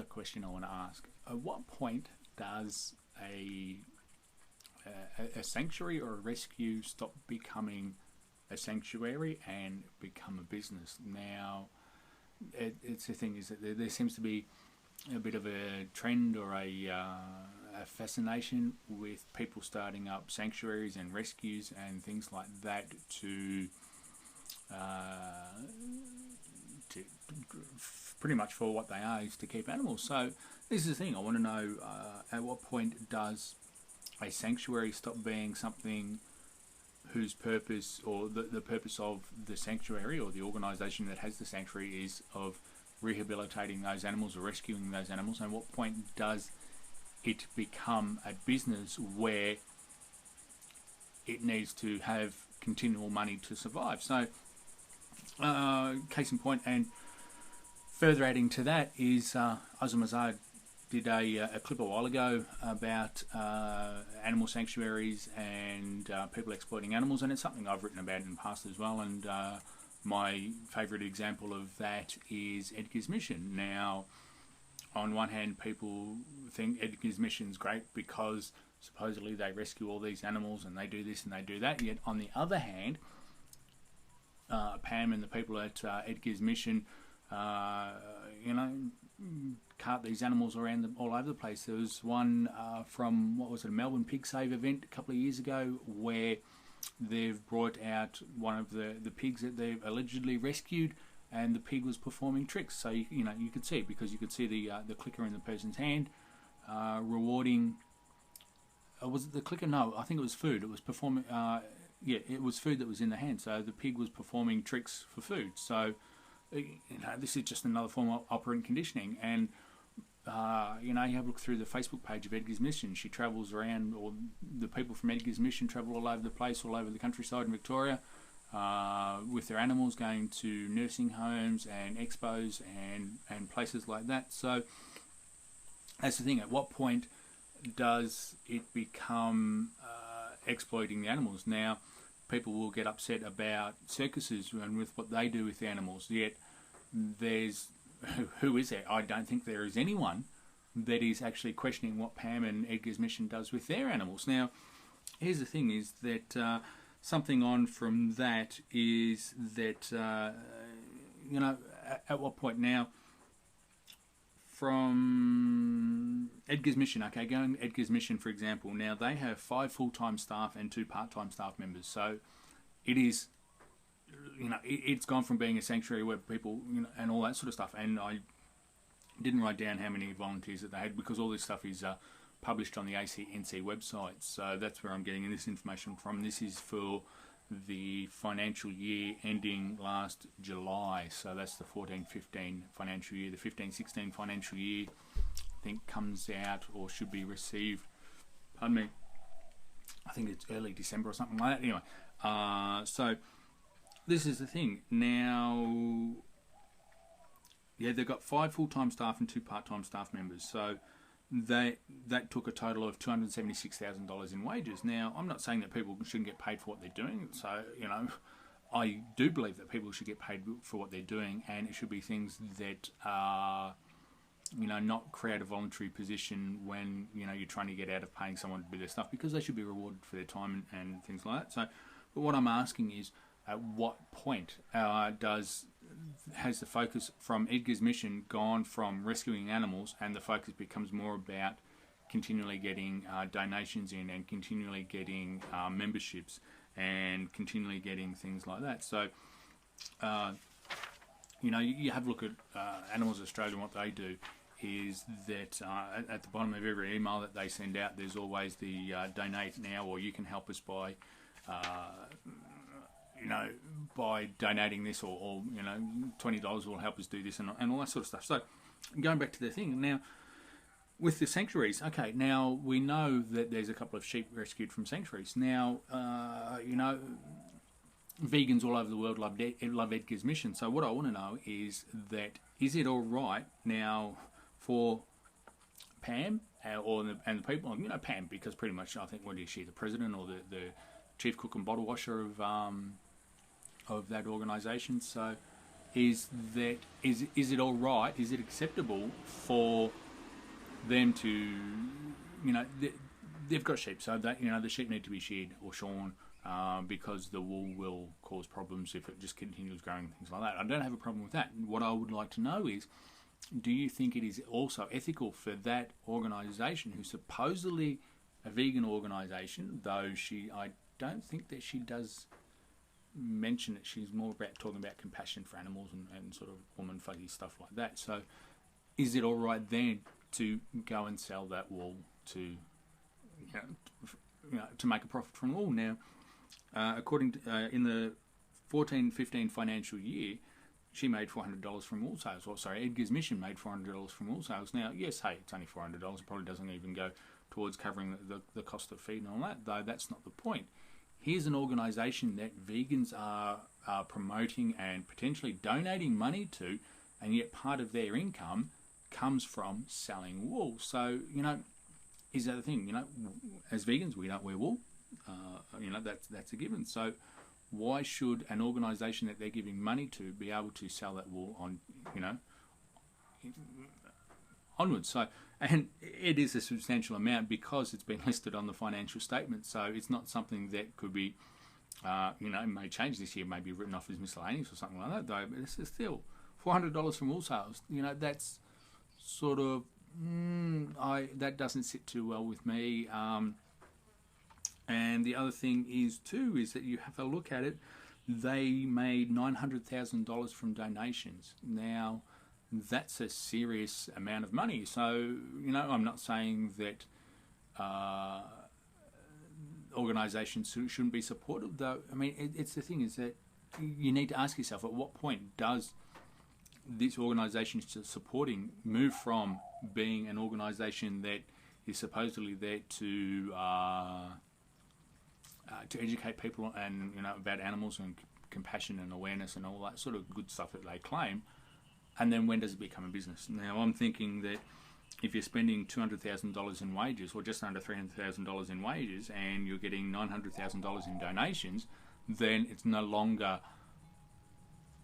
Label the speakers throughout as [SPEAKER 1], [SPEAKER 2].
[SPEAKER 1] question I want to ask. At what point does a sanctuary or a rescue stop becoming a sanctuary and become a business? Now, it's the thing is that there seems to be a bit of a trend or a fascination with people starting up sanctuaries and rescues and things like that to pretty much for what they are is to keep animals. So this is the thing, I want to know, at what point does a sanctuary stop being something whose purpose, or the purpose of the sanctuary or the organisation that has the sanctuary is of rehabilitating those animals or rescuing those animals, and what point does it become a business where it needs to have continual money to survive? So case in point, and further adding to that is Azam Azad did a clip a while ago about animal sanctuaries and people exploiting animals, and it's something I've written about in the past as well. And my favourite example of that is Edgars Mission. Now, on one hand, people think Edgars Mission's great because supposedly they rescue all these animals and they do this and they do that. Yet on the other hand, Pam and the people at Edgars Mission, cart these animals around all over the place. There was one from, what was it, a Melbourne Pig Save event a couple of years ago, where they've brought out one of the pigs that they've allegedly rescued, and the pig was performing tricks. So you could see it, because you could see the clicker in the person's hand, rewarding. Was it the clicker? No, I think it was food. It was performing. It was food that was in the hand. So the pig was performing tricks for food. So this is just another form of operant conditioning. And you have a look through the Facebook page of Edgars Mission. She travels around, or the people from Edgars Mission travel all over the place, all over the countryside in Victoria, with their animals, going to nursing homes and expos and places like that. So that's the thing. At what point does it become exploiting the animals? Now, people will get upset about circuses and with what they do with the animals, yet there's who is there? I don't think there is anyone that is actually questioning what Pam and Edgars Mission does with their animals. Now, here's the thing, is that something on from that is that at what point now, from Edgars Mission, okay, going to Edgars Mission for example, now they have 5 full-time staff and 2 part-time staff members. So it is, it's gone from being a sanctuary where people, and all that sort of stuff. And I didn't write down how many volunteers that they had, because all this stuff is published on the ACNC website. So that's where I'm getting this information from. This is for the financial year ending last July. So that's the 14-15 financial year. The 15-16 financial year, I think, comes out or should be received, pardon me, I think it's early December or something like that. Anyway, so this is the thing. Now, yeah, they've got 5 full-time staff and 2 part-time staff members. So that took a total of $276,000 in wages. Now, I'm not saying that people shouldn't get paid for what they're doing. So, I do believe that people should get paid for what they're doing, and it should be things that are, not create a voluntary position when, you're trying to get out of paying someone to do their stuff, because they should be rewarded for their time and things like that. So, but what I'm asking is, at what point has the focus from Edgars Mission gone from rescuing animals, and the focus becomes more about continually getting donations in, and continually getting memberships, and continually getting things like that? So, you have a look at Animals Australia, and what they do is that at the bottom of every email that they send out, there's always the donate now, or you can help us by by donating this, or $20 will help us do this, and all that sort of stuff. So going back to the thing now, with the sanctuaries, okay, now we know that there's a couple of sheep rescued from sanctuaries. Now, vegans all over the world love Edgars Mission. So what I want to know is is it all right now for Pam and the people, Pam, because pretty much I think, what is she, the president or the chief cook and bottle washer of that organisation? So is that is it all right? Is it acceptable for them to, they've got sheep, so that the sheep need to be sheared or shorn because the wool will cause problems if it just continues growing, things like that. I don't have a problem with that. What I would like to know is, do you think it is also ethical for that organisation, who's supposedly a vegan organisation, though I don't think that she does mention it. She's more about talking about compassion for animals and sort of woman fuzzy stuff like that. So is it all right then to go and sell that wool to to make a profit from wool? Now, according to in the 14-15 financial year, she made $400 from wool sales. Or sorry, Edgars Mission made $400 from wool sales. Now, yes, hey, it's only $400. It probably doesn't even go towards covering the cost of feed and all that, though that's not the point. Here's an organisation that vegans are promoting and potentially donating money to, and yet part of their income comes from selling wool. So, is that the thing? As vegans, we don't wear wool. That's a given. So why should an organisation that they're giving money to be able to sell that wool on, onwards? So, and it is a substantial amount because it's been listed on the financial statement. So it's not something that could be, it may change this year, maybe written off as miscellaneous or something like that, though. But it's still $400 from wool sales. That's sort of, that doesn't sit too well with me. And the other thing is that you have a look at it. They made $900,000 from donations. Now, that's a serious amount of money. So, I'm not saying that organisations shouldn't be supportive, though. I mean, it's the thing is that you need to ask yourself, at what point does this organisation supporting move from being an organisation that is supposedly there to educate people and about animals and compassion and awareness and all that sort of good stuff that they claim, and then when does it become a business? Now, I'm thinking that if you're spending $200,000 in wages, or just under $300,000 in wages, and you're getting $900,000 in donations, then it's no longer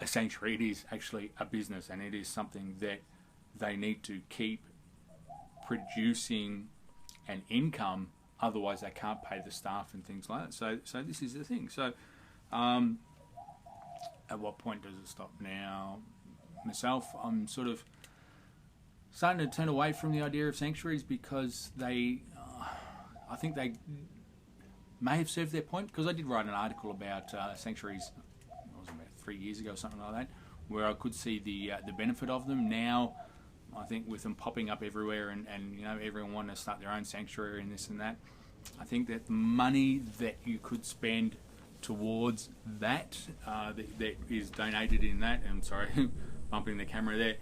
[SPEAKER 1] a sanctuary. It is actually a business, and it is something that they need to keep producing an income. Otherwise, they can't pay the staff and things like that. So this is the thing. So, at what point does it stop? Now, myself, I'm sort of starting to turn away from the idea of sanctuaries because I think they may have served their point. Because I did write an article about sanctuaries, it was about 3 years ago, something like that, where I could see the benefit of them. Now, I think with them popping up everywhere and everyone wanting to start their own sanctuary and this and that, I think that the money that you could spend towards that that is donated in that, and sorry, bumping the camera there,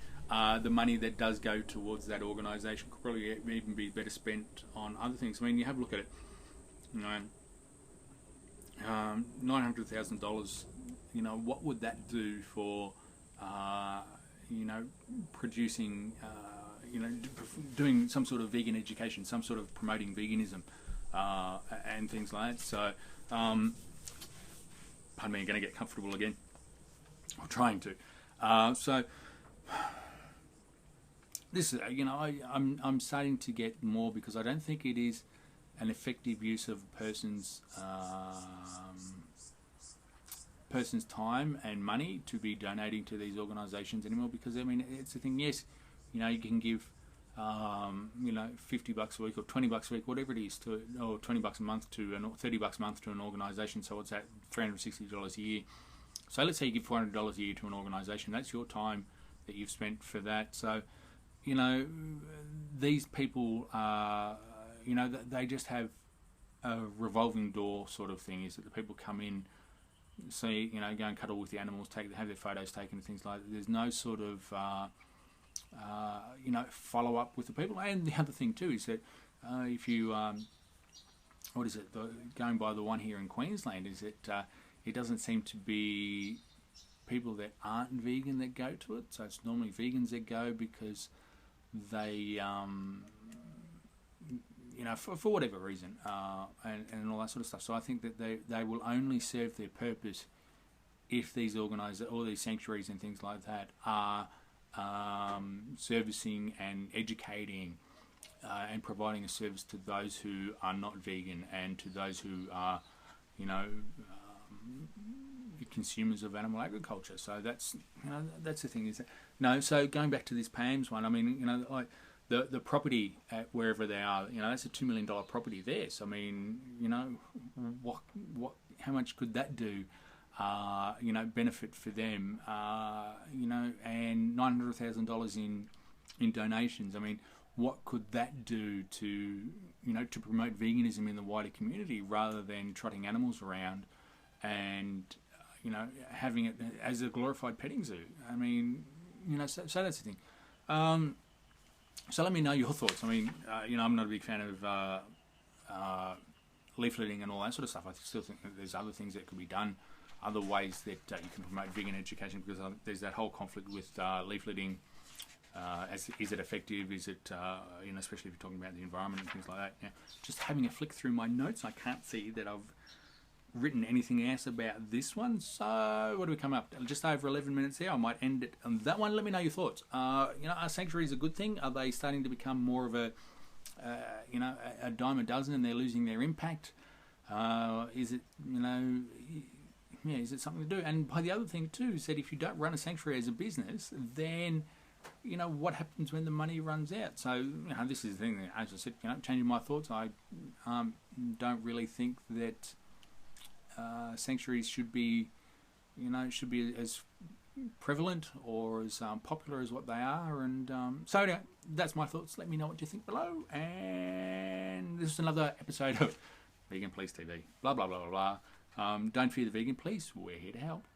[SPEAKER 1] the money that does go towards that organisation could probably even be better spent on other things. I mean, you have a look at it, $900,000, what would that do for producing, doing some sort of vegan education, some sort of promoting veganism, and things like that. So, pardon me, I'm going to get comfortable again. I'm trying to. So, this is, I'm starting to get more, because I don't think it is an effective use of a person's time and money to be donating to these organisations anymore. Because I mean, it's the thing. Yes, you can give $50 a week or $20 a week, whatever it is, or $20 a month to, and $30 a month to an organisation. So it's at $360 a year. So let's say you give $400 a year to an organisation. That's your time that you've spent for that. So these people are, they just have a revolving door sort of thing. Is that the people come in, see, go and cuddle with the animals, have their photos taken and things like that. There's no sort of, follow up with the people. And the other thing too is that if you, going by the one here in Queensland, is that it doesn't seem to be people that aren't vegan that go to it. So it's normally vegans that go because they, for whatever reason, and all that sort of stuff. So I think that they will only serve their purpose if these all these sanctuaries and things like that are servicing and educating and providing a service to those who are not vegan and to those who are, consumers of animal agriculture. So that's that's the thing. Is that, no? So going back to this Pam's one, I mean, like the property at wherever they are, that's a $2 million property there. So I mean, what how much could that do? Benefit for them, and $900,000 in donations. I mean, what could that do to to promote veganism in the wider community rather than trotting animals around and having it as a glorified petting zoo? I mean, so that's the thing. So let me know your thoughts. I mean, I'm not a big fan of leafleting and all that sort of stuff. I still think that there's other things that could be done, other ways that you can promote vegan education, because there's that whole conflict with leafleting. Is it effective? Is it, especially if you're talking about the environment and things like that. Just having a flick through my notes, I can't see that I've written anything else about this one. So what do we come up? Just over 11 minutes there. I might end it on that one. Let me know your thoughts. Are sanctuaries a good thing? Are they starting to become more of a dime a dozen and they're losing their impact? Is it, is it something to do? And by the other thing too is that if you don't run a sanctuary as a business, then what happens when the money runs out? So this is the thing. As I said, changing my thoughts. I don't really think that sanctuaries should be as prevalent or as popular as what they are. And so anyway, that's my thoughts. Let me know what you think below. And this is another episode of Vegan Police TV. Blah blah blah blah blah. Don't fear the vegan police. We're here to help.